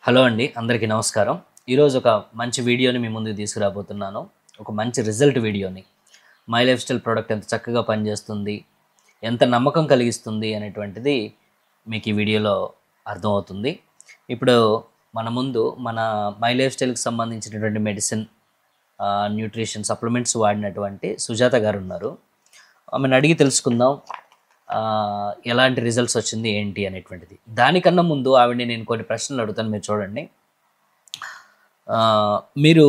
Hello అండి, అందరికీ నమస్కారం. ఈరోజు ఒక మంచి వీడియోని మీ ముందుకు తీసుకురాబోతున్నాను. ఒక మంచి రిజల్ట్ వీడియోని. మై లైఫ్ స్టైల్ ప్రోడక్ట్ ఎంత చక్కగా పనిచేస్తుంది, ఎంత నమ్మకం కలిగిస్తుంది అనేటువంటిది మీకు ఈ వీడియోలో అర్థమవుతుంది. ఇప్పుడు మన ముందు మన మై లైఫ్ స్టైల్కి సంబంధించినటువంటి మెడిసిన్, న్యూట్రిషన్ సప్లిమెంట్స్ వాడినటువంటి సుజాత గారు ఉన్నారు. ఆమెను అడిగి తెలుసుకుందాం ఎలాంటి రిజల్ట్స్ వచ్చింది ఏంటి అనేటువంటిది. దానికన్నా ముందు ఆవిడని నేను కొన్ని ప్రశ్నలు అడుగుతాను, మీరు చూడండి. మీరు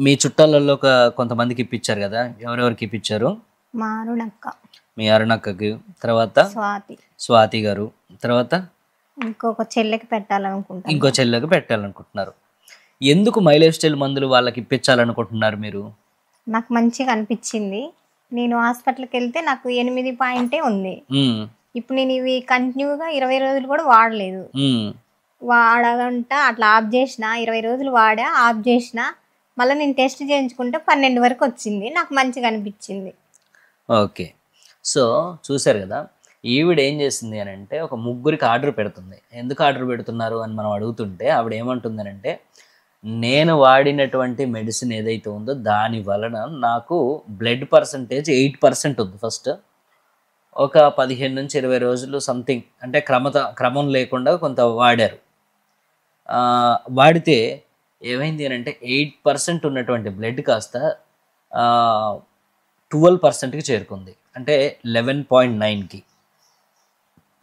మీ చుట్టాలలో కొంతమందికి ఇప్పించారు కదా, ఎవరెవరికి ఇప్పించారు? మా అరుణక్క, మీ అరుణక్కకి, తర్వాత స్వాతి గారు, తర్వాత ఇంకొక చెల్లెకి పెట్టాలనుకుంటున్నారు. ఎందుకు మై లైఫ్ స్టైల్ మందులు వాళ్ళకి ఇప్పించాలనుకుంటున్నారు మీరు? నాకు మంచిగా అనిపించింది. నేను హాస్పిటల్కి వెళ్తే నాకు 8 పాయింటే ఉంది. ఇప్పుడు నేను ఇవి కంటిన్యూగా 20 రోజులు కూడా వాడలేదు. వాడగంట అట్లా ఆఫ్ చేసిన, 20 రోజులు వాడా, ఆఫ్ చేసిన, మళ్ళీ నేను టెస్ట్ చేయించుకుంటే 12 వరకు వచ్చింది. నాకు మంచిగా అనిపించింది. ఓకే, సో చూసారు కదా, ఈవిడ ఏం చేసింది అని అంటే ఒక ముగ్గురికి ఆర్డర్ పెడుతుంది. ఎందుకు ఆర్డర్ పెడుతున్నారు అని మనం అడుగుతుంటే ఆవిడ ఏమంటుంది అంటే, నేను వాడినటువంటి మెడిసిన్ ఏదైతే ఉందో దాని వలన నాకు బ్లడ్ పర్సంటేజ్ 8% ఉంది. ఫస్ట్ ఒక 15 నుంచి 20 రోజులు సంథింగ్, అంటే క్రమం లేకుండా కొంత వాడారు. వాడితే ఏమైంది అని అంటే 8% ఉన్నటువంటి బ్లడ్ కాస్త 12%కి చేరుకుంది, అంటే 11.9కి.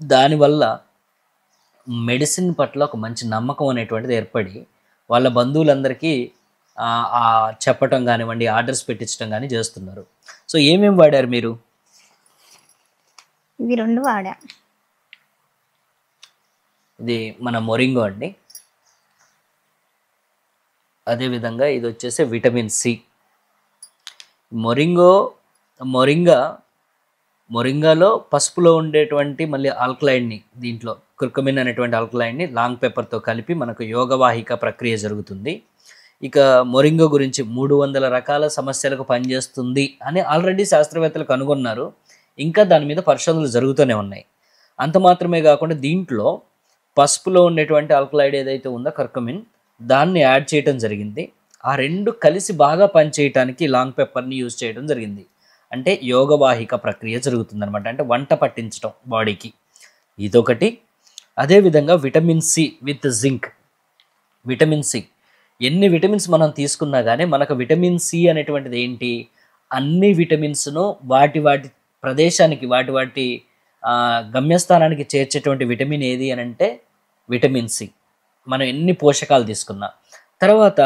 దానివల్ల మెడిసిన్ పట్ల ఒక మంచి నమ్మకం అనేటువంటిది ఏర్పడి వాళ్ళ బంధువులందరికీ చెప్పటం కానివ్వండి, ఆర్డర్స్ పెట్టించడం కానీ చేస్తున్నారు. సో ఏమేమి వాడారు మీరు? ఇవి 2 వాడా. ఇది మన మొరింగో అండి. అదేవిధంగా ఇది వచ్చేసి విటమిన్ సి. మొరింగాలో పసుపులో ఉండేటువంటి మళ్ళీ ఆల్కలైడ్ని, దీంట్లో కుర్కుమిన్ అనేటువంటి ఆల్కలైడ్ని లాంగ్ పెప్పర్తో కలిపి మనకు యోగవాహిక ప్రక్రియ జరుగుతుంది. ఇక మొరింగో గురించి 300 రకాల సమస్యలకు పనిచేస్తుంది అని ఆల్రెడీ శాస్త్రవేత్తలు కనుగొన్నారు. ఇంకా దాని మీద పరిశోధనలు జరుగుతూనే ఉన్నాయి. అంత మాత్రమే కాకుండా దీంట్లో పసుపులో ఉండేటువంటి ఆల్కలైడ్ ఏదైతే ఉందో కర్కుమిన్, దాన్ని యాడ్ చేయడం జరిగింది. ఆ రెండు కలిసి బాగా పనిచేయటానికి లాంగ్ పెప్పర్ని యూజ్ చేయడం జరిగింది. అంటే యోగవాహిక ప్రక్రియ జరుగుతుందన్నమాట, అంటే వంట పట్టించడం బాడీకి, ఇదొకటి. అదేవిధంగా vitamin C with zinc. Vitamin C, ఎన్ని విటమిన్స్ మనం తీసుకున్నా కానీ మనకు విటమిన్ సి అనేటువంటిది ఏంటి, అన్ని విటమిన్స్ను వాటి ప్రదేశానికి, వాటి గమ్యస్థానానికి చేర్చేటువంటి విటమిన్ ఏది అని అంటే విటమిన్ సి. మనం ఎన్ని పోషకాలు తీసుకున్నా, తర్వాత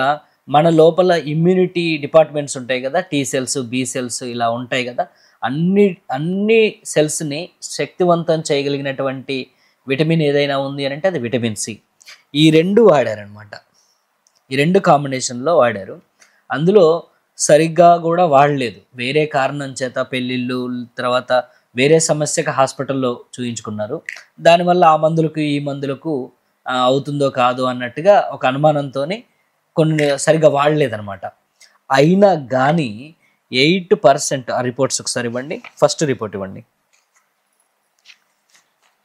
మన లోపల ఇమ్యూనిటీ డిపార్ట్మెంట్స్ ఉంటాయి కదా, టీ సెల్స్, బి సెల్స్, ఇలా ఉంటాయి కదా, అన్ని సెల్స్ని శక్తివంతం చేయగలిగినటువంటి విటమిన్ ఏదైనా ఉంది అని అంటే అది విటమిన్ సి. ఈ 2 వాడారనమాట. ఈ 2 కాంబినేషన్లో వాడారు. అందులో సరిగ్గా కూడా వాడలేదు, వేరే కారణం చేత పెళ్ళిళ్ళు, తర్వాత వేరే సమస్యకు హాస్పిటల్లో చూయించుకున్నారు. దానివల్ల ఆ మందులకు ఈ మందులకు అవుతుందో కాదో అన్నట్టుగా ఒక అనుమానంతో కొన్ని సరిగ్గా వాడలేదన్నమాట. అయినా కానీ 8%, ఆ రిపోర్ట్స్ ఒకసారి ఇవ్వండి. ఫస్ట్ రిపోర్ట్ ఇవ్వండి.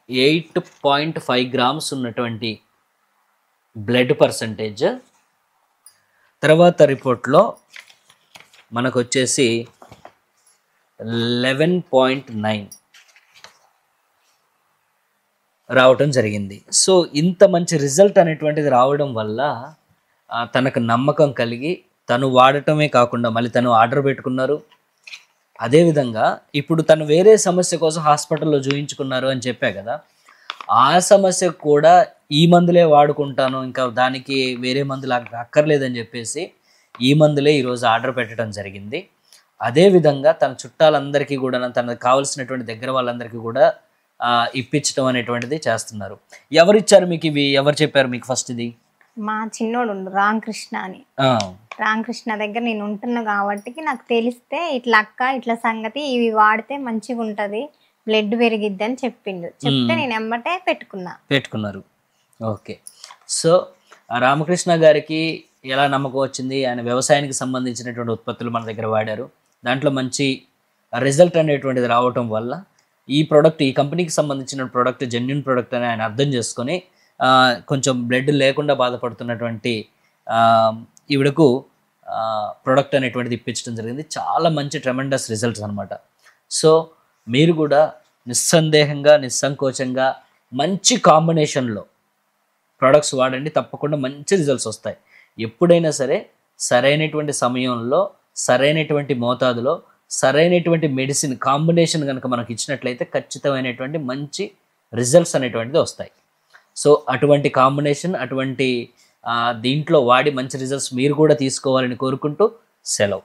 8.5 గ్రామ్స్ ఉన్నటువంటి బ్లడ్ పర్సంటేజ్. తర్వాత రిపోర్ట్లో మనకు వచ్చేసి 11.9 రావటం జరిగింది. సో ఇంత మంచి రిజల్ట్ అనేటువంటిది రావడం వల్ల తనకు నమ్మకం కలిగి తను వాడటమే కాకుండా మళ్ళీ తను ఆర్డర్ పెట్టుకున్నారు. అదేవిధంగా ఇప్పుడు తను వేరే సమస్య కోసం హాస్పిటల్లో చూయించుకున్నారు అని చెప్పా కదా, ఆ సమస్యకు కూడా ఈ మందులే వాడుకుంటాను, ఇంకా దానికి వేరే మందులు అక్కర్లేదని చెప్పేసి ఈ మందులే ఈరోజు ఆర్డర్ పెట్టడం జరిగింది. అదేవిధంగా తన చుట్టాలందరికీ కూడా, తనకు కావలసినటువంటి దగ్గర వాళ్ళందరికీ కూడా ఇప్పించడం అనేటువంటిది చేస్తున్నారు. ఎవరిచ్చారు మీకు ఇవి? ఎవరు చెప్పారు మీకు ఫస్ట్? ఇది మా చిన్నోడు రామకృష్ణ అని. రామకృష్ణ దగ్గర నేను ఉంటున్నా కాబట్టి నాకు తెలిస్తే ఇట్లా అక్క, ఇట్లా సంగతి, ఇవి వాడితే మంచిగా ఉంటుంది, బ్లడ్ పెరిగిద్ది అని చెప్పిండు. చెప్తే నేను ఎమ్మటే పెట్టుకున్నారు. ఓకే, సో రామకృష్ణ గారికి ఎలా నమ్మకం వచ్చింది? ఆయన వ్యవసాయానికి సంబంధించినటువంటి ఉత్పత్తులు మన దగ్గర వాడారు. దాంట్లో మంచి రిజల్ట్ అనేటువంటిది రావటం వల్ల ఈ ప్రోడక్ట్, ఈ కంపెనీకి సంబంధించిన ప్రోడక్ట్ జెన్యూన్ ప్రోడక్ట్ అని ఆయన అర్థం చేసుకొని కొంచెం బ్లడ్ లేకుండా బాధపడుతున్నటువంటి ఈవిడకు ప్రోడక్ట్ అనేటువంటిది ఇప్పించడం జరిగింది. చాలా మంచి ట్రెమెండస్ రిజల్ట్స్ అనమాట. సో మీరు కూడా నిస్సందేహంగా నిస్సంకోచంగా మంచి కాంబినేషన్లో ప్రోడక్ట్స్ వాడండి, తప్పకుండా మంచి రిజల్ట్స్ వస్తాయి. ఎప్పుడైనా సరే సరైనటువంటి సమయంలో సరైనటువంటి మోతాదులో సరైనటువంటి మెడిసిన్ కాంబినేషన్ కనుక మనకు ఇచ్చినట్లయితే ఖచ్చితమైనటువంటి మంచి రిజల్ట్స్ అనేటువంటిది వస్తాయి. సో అటువంటి కాంబినేషన్, అటువంటి దీంట్లో వాడి మంచి రిజల్ట్స్ మీరు కూడా తీసుకోవాలని కోరుకుంటూ సెలవు.